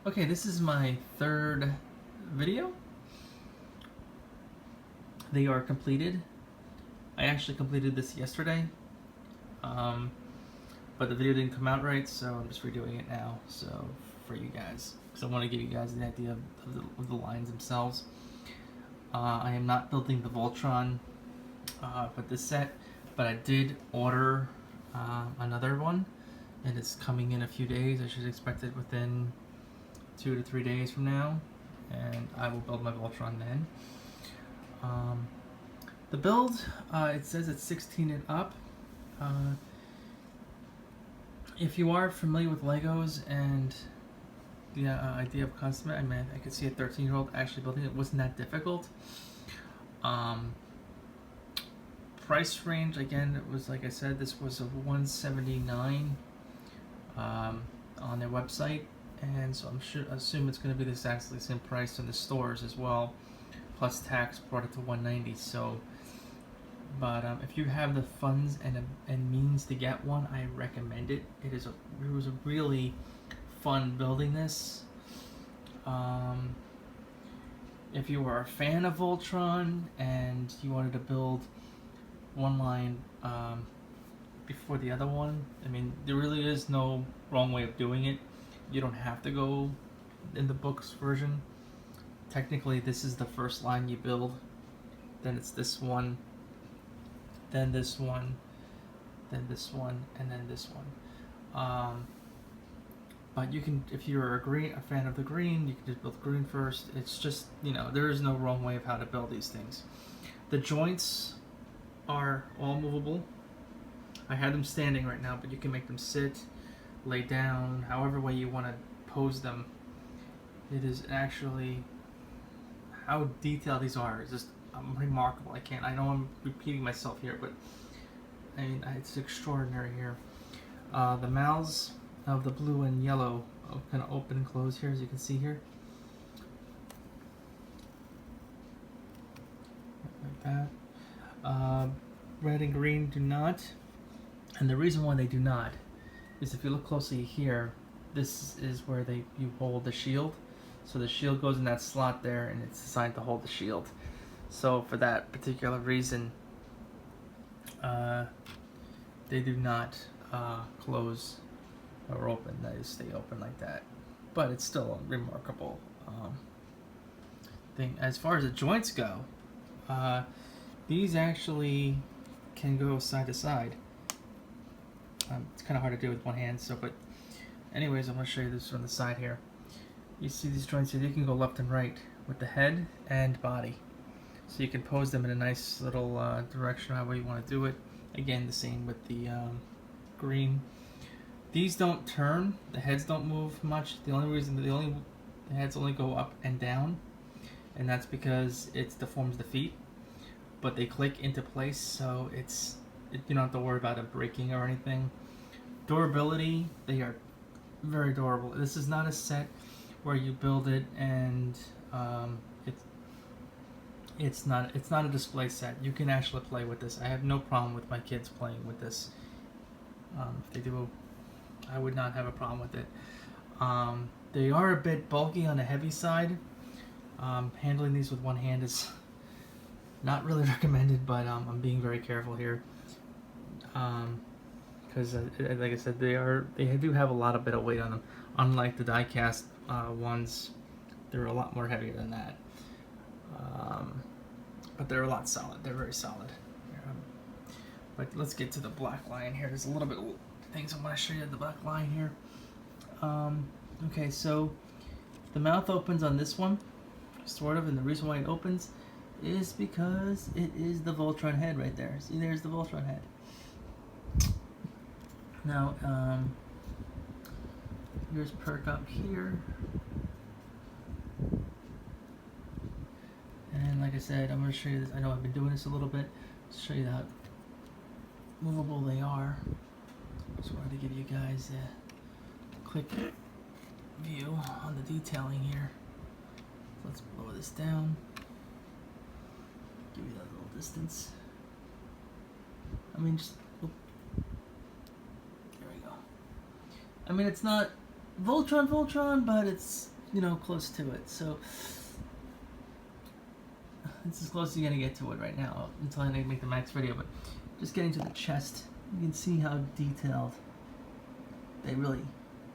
Okay, this is my third video. They are completed. I actually completed this yesterday, but the video didn't come out right, so I'm just redoing it now. So for you guys, because I want to give you guys an idea of the lines themselves. I am not building the Voltron with this set, but I did order another one, and it's coming in a few days. I should expect it within 2 to 3 days from now, and I will build my Voltron then. The build, it says it's 16 and up. If you are familiar with Legos and the idea of custom, I mean, I could see a 13-year-old actually building it. It wasn't that difficult. Price range, again, it was, like I said, this was a $179 on their website, and so I assume it's going to be exactly the same price in the stores as well, plus tax brought it to $190. So, but if you have the funds and means to get one, I recommend it. It was a really fun building this. If you are a fan of Voltron and you wanted to build one line before the other one, I mean, there really is no wrong way of doing it. You don't have to go in the books version. Technically, this is the first line you build, then it's this one, then this one, then this one, and then this one. But you can, if you're a fan of the green, you can just build green first. It's just, there is no wrong way of how to build these things. The joints are all movable. I have them standing right now, but you can make them sit, lay down, however way you want to pose them. It is actually, how detailed these are is just remarkable. I know I'm repeating myself here, but I mean, it's extraordinary here. The mouths of the blue and yellow kind of open and close here, as you can see here, like that. Red and green do not, and the reason why they do not is if you look closely here, this is where you hold the shield. So the shield goes in that slot there, and it's designed to hold the shield. So for that particular reason, they do not close or open. They stay open like that. But it's still a remarkable thing. As far as the joints go, these actually can go side to side. It's kind of hard to do with one hand, but anyways, I'm going to show you this from the side here. You see these joints here, they can go left and right with the head and body. So you can pose them in a nice little direction, however you want to do it. Again, the same with the green. These don't turn, the heads don't move much. The heads only go up and down, and that's because it deforms the feet. But they click into place, so you don't have to worry about it breaking or anything. Durability, they are very durable. This is not a set where you build it and it's not a display set. You can actually play with this. I have no problem with my kids playing with this. If they do, I would not have a problem with it. They are a bit bulky on the heavy side. Handling these with one hand is not really recommended, but I'm being very careful here. Because like I said, they do have a lot of bit of weight on them. Unlike the die-cast ones, they're a lot more heavier than that. But they're a lot solid. They're very solid. But let's get to the black line here. There's a little bit of things I want to show you. The black line here. Okay, so the mouth opens on this one, sort of, and the reason why it opens is because it is the Voltron head right there. See, there's the Voltron head. Now, here's perk up here. And like I said, I'm going to show you this. I know I've been doing this a little bit. Let's show you how movable they are. Just wanted to give you guys a quick view on the detailing here. So let's blow this down. Give you that little distance. I mean, just, there we go. I mean, it's not Voltron, but it's you know, close to it. So it's as close as you're gonna get to it right now until I make the next video. But just getting to the chest, you can see how detailed they really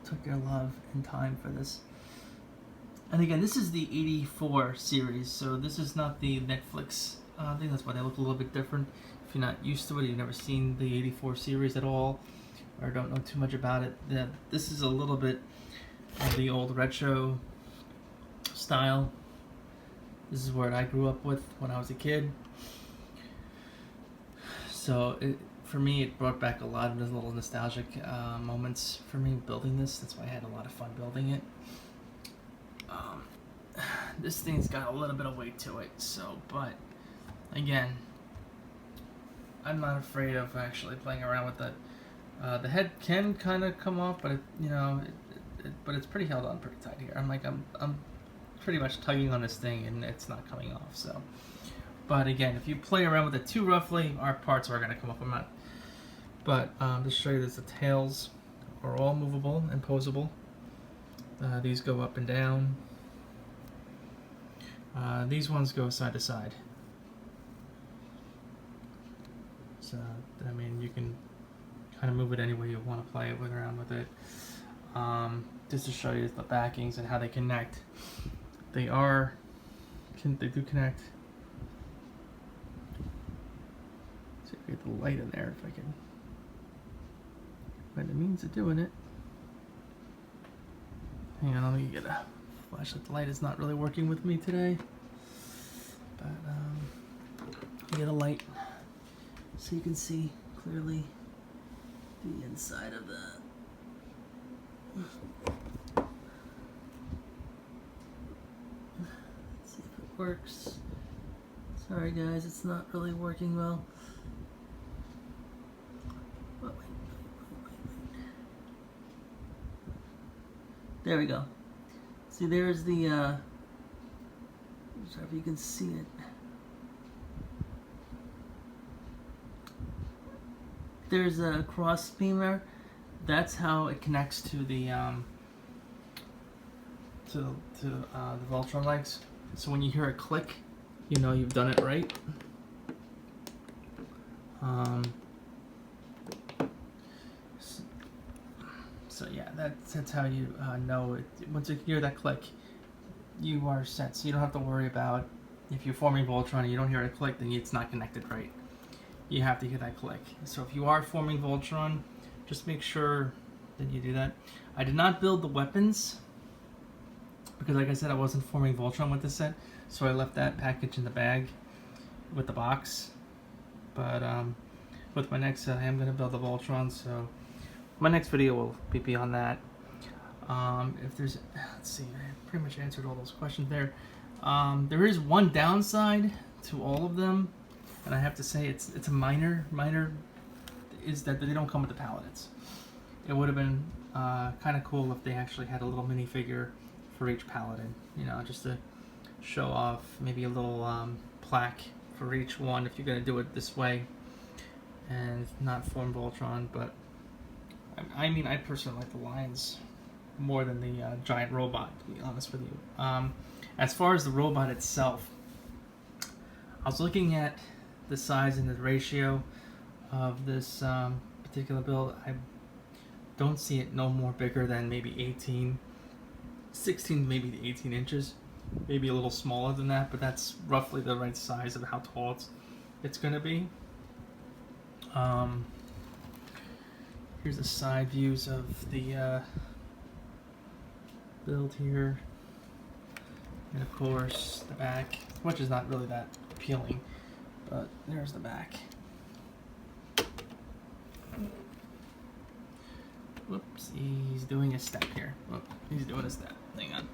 took their love and time for this. And again, this is the 84 series, so this is not the Netflix. I think that's why they look a little bit different. If you're not used to it, you've never seen the 84 series at all, or don't know too much about it, this is a little bit of the old retro style. This is what I grew up with when I was a kid. So for me, it brought back a lot of those little nostalgic moments for me building this. That's why I had a lot of fun building it. This thing's got a little bit of weight to it, so, but again, I'm not afraid of actually playing around with it. The head can kind of come off, but but it's pretty held on pretty tight here. I'm pretty much tugging on this thing and it's not coming off. So, but again, if you play around with it too roughly, our parts are going to come off. But to show you this, the tails are all movable and posable. These go up and down. These ones go side to side. So, I mean, you can kind of move it any way you want to play it around with it. Just to show you the backings and how they connect. They do connect. See if I get the light in there, if I can find the means of doing it. Hang on, let me get a flashlight. The light is not really working with me today, but I'll get a light so you can see clearly the inside of the. Let's see if it works. Sorry guys, it's not really working well. Wait. There we go. See, there's the, sorry if you can see it. There's a cross beam there. That's how it connects to the VOLTRON legs. So when you hear a click, you know you've done it right. So yeah, that's how you know it. Once you hear that click, you are set. So you don't have to worry about if you're forming VOLTRON and you don't hear a click, then it's not connected right. You have to hear that click. So if you are forming VOLTRON, just make sure that you do that. I did not build the weapons because, like I said, I wasn't forming VOLTRON with this set, so I left that package in the bag with the box. But with my next set, I am going to build the VOLTRON, so my next video will be beyond that. If there's, let's see, I pretty much answered all those questions there. There is one downside to all of them, and I have to say it's a minor, is that they don't come with the paladins. It would have been kind of cool if they actually had a little minifigure for each paladin, you know, just to show off, maybe a little plaque for each one if you're going to do it this way and not form VOLTRON. But I mean, I personally like the lions more than the giant robot, to be honest with you. As far as the robot itself, I was looking at the size and the ratio of this particular build. I don't see it no more bigger than maybe 16, maybe 18 inches. Maybe a little smaller than that, but that's roughly the right size of how tall it's going to be. Here's the side views of the build here. And of course, the back, which is not really that appealing, but there's the back. Whoops, he's doing a step here. Whoop, he's doing a step. Hang on.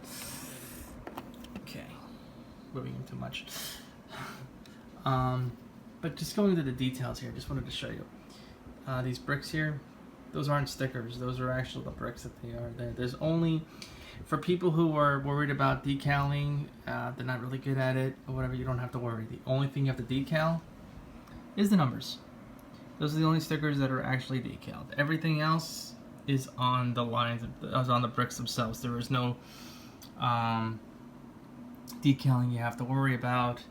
Okay, moving him too much. But just going into the details here, just wanted to show you. These bricks here, those aren't stickers. Those are actually the bricks that they are there. There's only, for people who are worried about decaling, they're not really good at it, or whatever, you don't have to worry. The only thing you have to decal is the numbers. Those are the only stickers that are actually decaled. Everything else is on the lines, is on the bricks themselves. There is no decaling you have to worry about.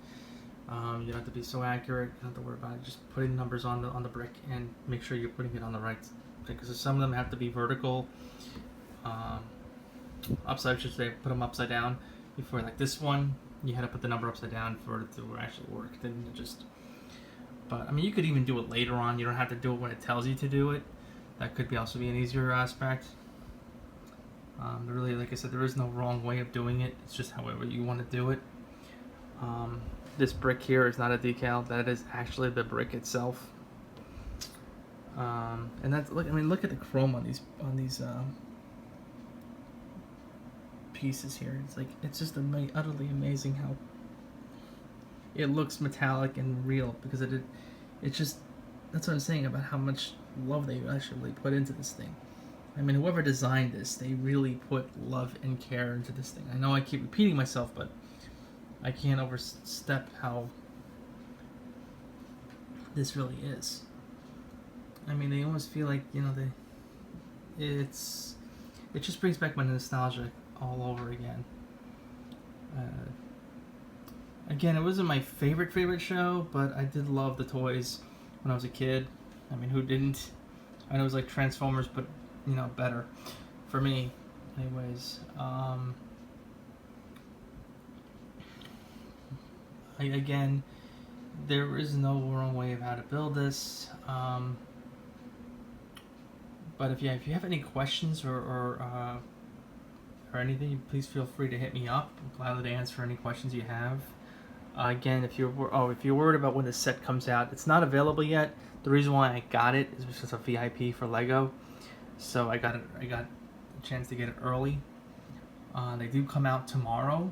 You don't have to be so accurate. You don't have to worry about it. Just putting numbers on the brick and make sure you're putting it on the right thing, because some of them have to be vertical. Upside, I should say, put them upside down before. Like this one, you had to put the number upside down for it to actually work. Then just. But I mean, you could even do it later on. You don't have to do it when it tells you to do it. That could be also be an easier aspect. Really, like I said, there is no wrong way of doing it. It's just however you want to do it. This brick here is not a decal. That is actually the brick itself. And that's look. I mean, look at the chrome on these pieces here. It's like it's just utterly amazing how it looks metallic and real, because it's just, that's what I'm saying about how much love they actually put into this thing. I mean, whoever designed this, they really put love and care into this thing. I know I keep repeating myself, but I can't overstep how this really is. I mean, they almost feel like, you know, it just brings back my nostalgia all over again. Again, it wasn't my favorite show, but I did love the toys when I was a kid. I mean, who didn't? I know it was like Transformers, but, you know, better for me. Anyways, again, there is no wrong way of how to build this. But if you have any questions or anything, please feel free to hit me up. I'm glad to answer any questions you have. Again, if you're worried about when the set comes out, it's not available yet. The reason why I got it is because it's a VIP for Lego, so I got a chance to get it early. They do come out tomorrow,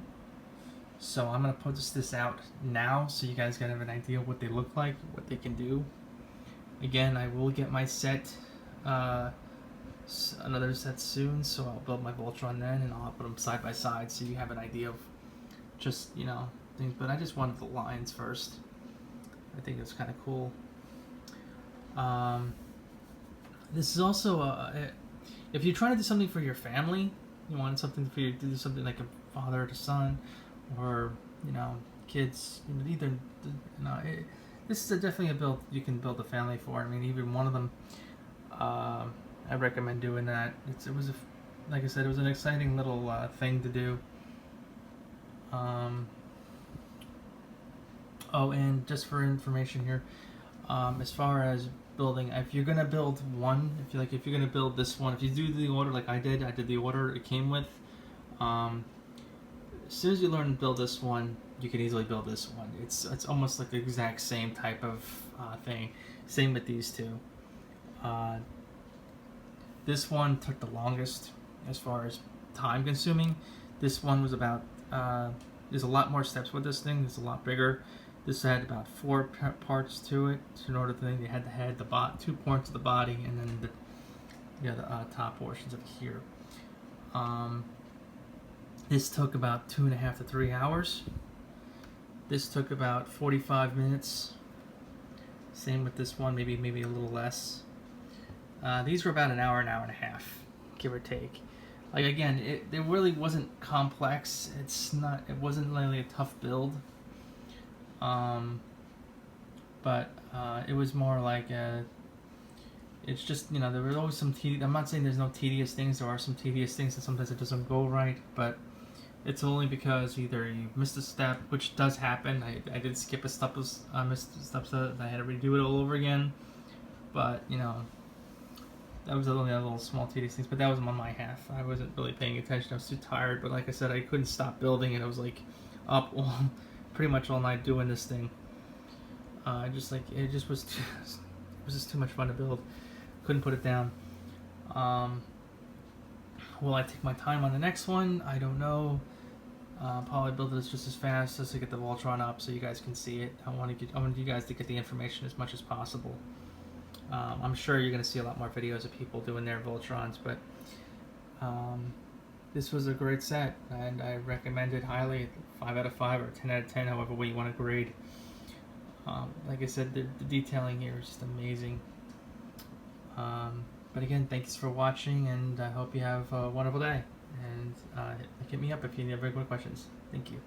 so I'm gonna put this out now so you guys can have an idea of what they look like, what they can do. Again, I will get my set, another set soon, so I'll build my Voltron then, and I'll put them side by side so you have an idea of just, you know, things. But I just wanted the lines first. I think it's kind of cool. This is also if you're trying to do something for your family, you want something for you to do, something like a father to son, or, you know, kids. You know, either, you know, this is definitely a build you can build a family for. I mean, even one of them, I recommend doing that. It was like I said, it was an exciting little thing to do. Oh, and just for information here, as far as building, if you're gonna build one, if you're gonna build this one, if you do the order like I did the order it came with. As soon as you learn to build this one, you can easily build this one. It's almost like the exact same type of thing. Same with these two. This one took the longest as far as time consuming. This one was about, there's a lot more steps with this thing. It's a lot bigger. This had about 4 parts to it. In order to think, they had the head, the 2 parts of the body, and then the top portions of here. This took about 2.5 to 3 hours. This took about 45 minutes. Same with this one, maybe a little less. These were about an hour and a half, give or take. Like, again, it really wasn't complex. It wasn't really a tough build. But it was more like it's just, you know, there were always some tedious. I'm not saying there's no tedious things. There are some tedious things, and sometimes it doesn't go right. But it's only because either you missed a step, which does happen. I did skip a step, missed steps that I had to redo it all over again. But, you know, that was only a little small tedious things. But that was on my half. I wasn't really paying attention. I was too tired. But like I said, I couldn't stop building it. I was like up pretty much all night doing this thing. It was just too much fun to build. Couldn't put it down. Will I take my time on the next one? I don't know. Probably build this just as fast as to get the Voltron up so you guys can see it. I want you guys to get the information as much as possible. I'm sure you're going to see a lot more videos of people doing their Voltrons, but this was a great set, and I recommend it highly. 5 out of 5 or 10 out of 10, however way you want to grade. Like I said, the detailing here is just amazing. But again, thanks for watching, and I hope you have a wonderful day. And hit me up if you have any other questions. Thank you.